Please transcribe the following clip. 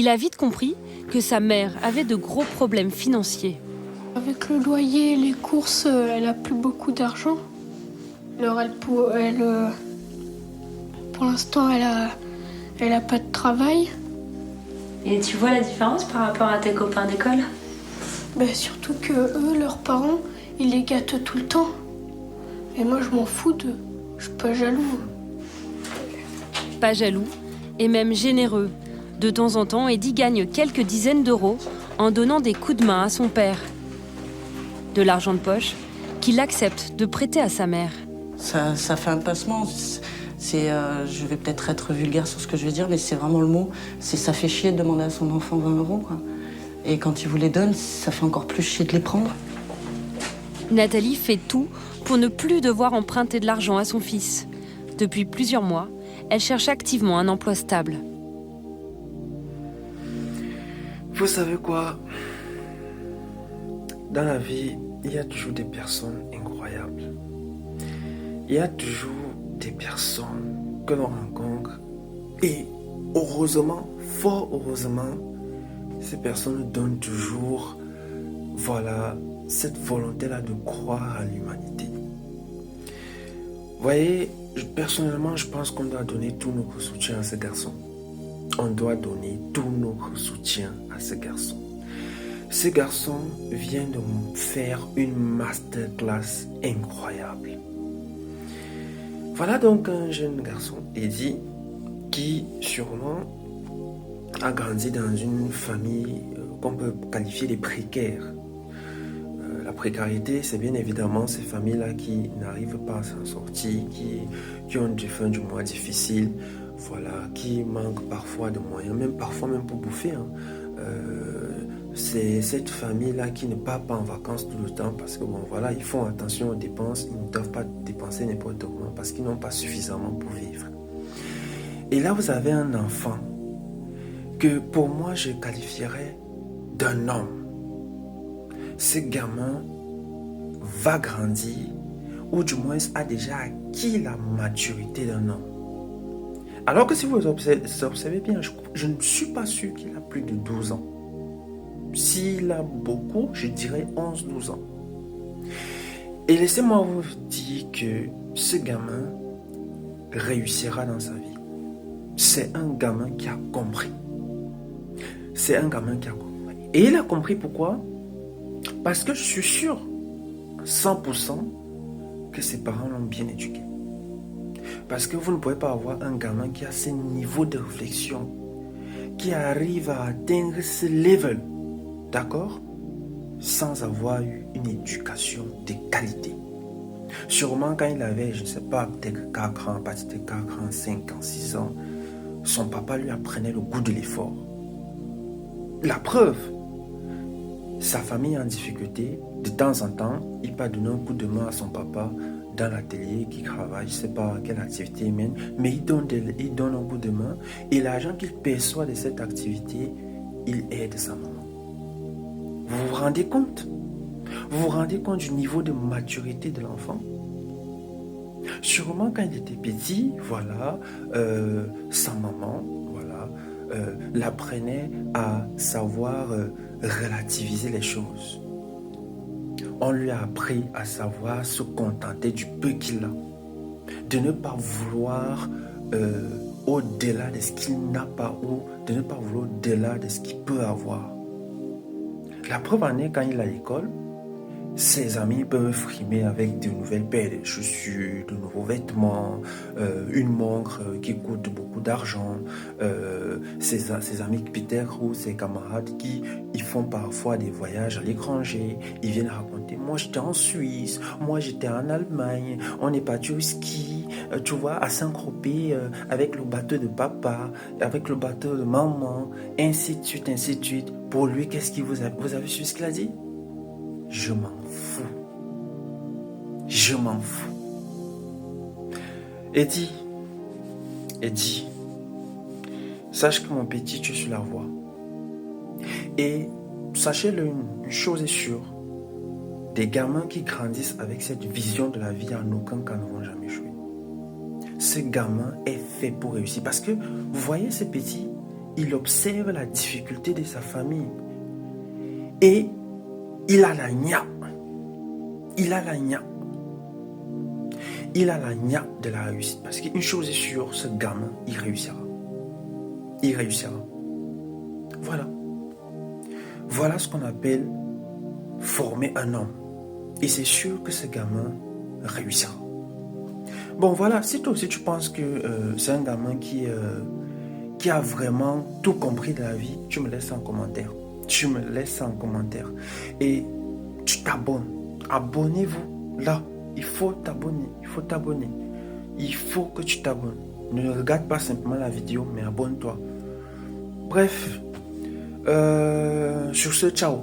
Il a vite compris que sa mère avait de gros problèmes financiers. Avec le loyer et les courses, elle a plus beaucoup d'argent. Alors pour l'instant, elle a pas de travail. Et tu vois la différence par rapport à tes copains d'école? Surtout que eux, leurs parents, ils les gâtent tout le temps. Et moi, je m'en fous d'eux. Je suis pas jaloux. Pas jaloux et même généreux. De temps en temps, Eddy gagne quelques dizaines d'euros en donnant des coups de main à son père. De l'argent de poche qu'il accepte de prêter à sa mère. Ça fait un passement. Je vais peut-être être vulgaire sur ce que je vais dire, mais c'est vraiment le mot. Ça fait chier de demander à son enfant 20 euros, quoi. Et quand il vous les donne, ça fait encore plus chier de les prendre. Nathalie fait tout pour ne plus devoir emprunter de l'argent à son fils. Depuis plusieurs mois, elle cherche activement un emploi stable. Vous savez quoi? Dans la vie, il y a toujours des personnes incroyables. Il y a toujours des personnes que l'on rencontre et heureusement, fort heureusement, ces personnes donnent toujours, voilà, cette volonté-là de croire à l'humanité. Vous voyez, personnellement, je pense qu'on doit donner tout notre soutien à ce garçon. On doit donner tout notre soutien à ce garçon. Ce garçon vient de me faire une masterclass incroyable. Voilà donc un jeune garçon, Eddy, qui sûrement a grandi dans une famille qu'on peut qualifier de précaire. La précarité, c'est bien évidemment ces familles-là qui n'arrivent pas à s'en sortir, qui ont des fins du mois difficiles, voilà, qui manquent parfois de moyens, parfois même pour bouffer. C'est cette famille-là qui ne part pas en vacances tout le temps parce que bon voilà, ils font attention aux dépenses, ils ne doivent pas dépenser n'importe comment parce qu'ils n'ont pas suffisamment pour vivre. Et là, vous avez un enfant que pour moi, je qualifierais d'un homme. Ce gamin va grandir ou du moins a déjà acquis la maturité d'un homme. Alors que si vous observez bien, je ne suis pas sûr qu'il a plus de 12 ans. S'il a beaucoup, je dirais 11-12 ans. Et laissez-moi vous dire que ce gamin réussira dans sa vie. C'est un gamin qui a compris. C'est un gamin qui a compris. Et il a compris pourquoi? Parce que je suis sûr, 100%, que ses parents l'ont bien éduqué. Parce que vous ne pouvez pas avoir un gamin qui a ce niveau de réflexion, qui arrive à atteindre ce level, d'accord, sans avoir eu une éducation de qualité. Sûrement quand il avait, je ne sais pas, peut-être 4 ans, peut-être 4 ans, 5 ans, 6 ans, son papa lui apprenait le goût de l'effort. La preuve, sa famille en difficulté, de temps en temps, il peut donner un coup de main à son papa dans l'atelier qui travaille, je ne sais pas quelle activité il mène, mais il donne un coup de main et l'argent qu'il perçoit de cette activité, il aide sa maman. Vous vous rendez compte? Vous vous rendez compte du niveau de maturité de l'enfant? Sûrement quand il était petit, voilà, sa maman, voilà, l'apprenait à savoir relativiser les choses. On lui a appris à savoir se contenter du peu qu'il a, de ne pas vouloir au-delà de ce qu'il n'a pas ou de ne pas vouloir au-delà de ce qu'il peut avoir. La preuve en est quand il est à l'école, ses amis peuvent frimer avec de nouvelles paires de chaussures, de nouveaux vêtements, une montre qui coûte beaucoup d'argent. Ses amis Peter ou ses camarades qui ils font parfois des voyages à l'étranger. Ils viennent raconter, moi j'étais en Suisse, moi j'étais en Allemagne, on est parti au ski, tu vois, à Saint-Tropez avec le bateau de papa, avec le bateau de maman, ainsi de suite, ainsi de suite. Pour lui, qu'est-ce qu'il vous avez su ce qu'il a dit? Je m'en fous. Je m'en fous. Eddy, sache que mon petit, tu es sur la voie. Et sachez-le, une chose est sûre. Des gamins qui grandissent avec cette vision de la vie, en aucun cas ne vont jamais jouer. Ce gamin est fait pour réussir. Parce que, vous voyez, ce petit, il observe la difficulté de sa famille. Et il a la gna. Il a la gna. Il a la gna de la réussite. Parce qu'une chose est sûre, ce gamin, il réussira. Il réussira. Voilà. Voilà ce qu'on appelle former un homme. Et c'est sûr que ce gamin réussira. Bon, voilà, c'est tout. Si tu penses que c'est un gamin qui a vraiment tout compris de la vie, tu me laisses en commentaire. Tu me laisses en commentaire. Et tu t'abonnes. Abonnez-vous. Là, il faut t'abonner. Il faut t'abonner. Il faut que tu t'abonnes. Ne regarde pas simplement la vidéo, mais abonne-toi. Bref, sur ce, ciao.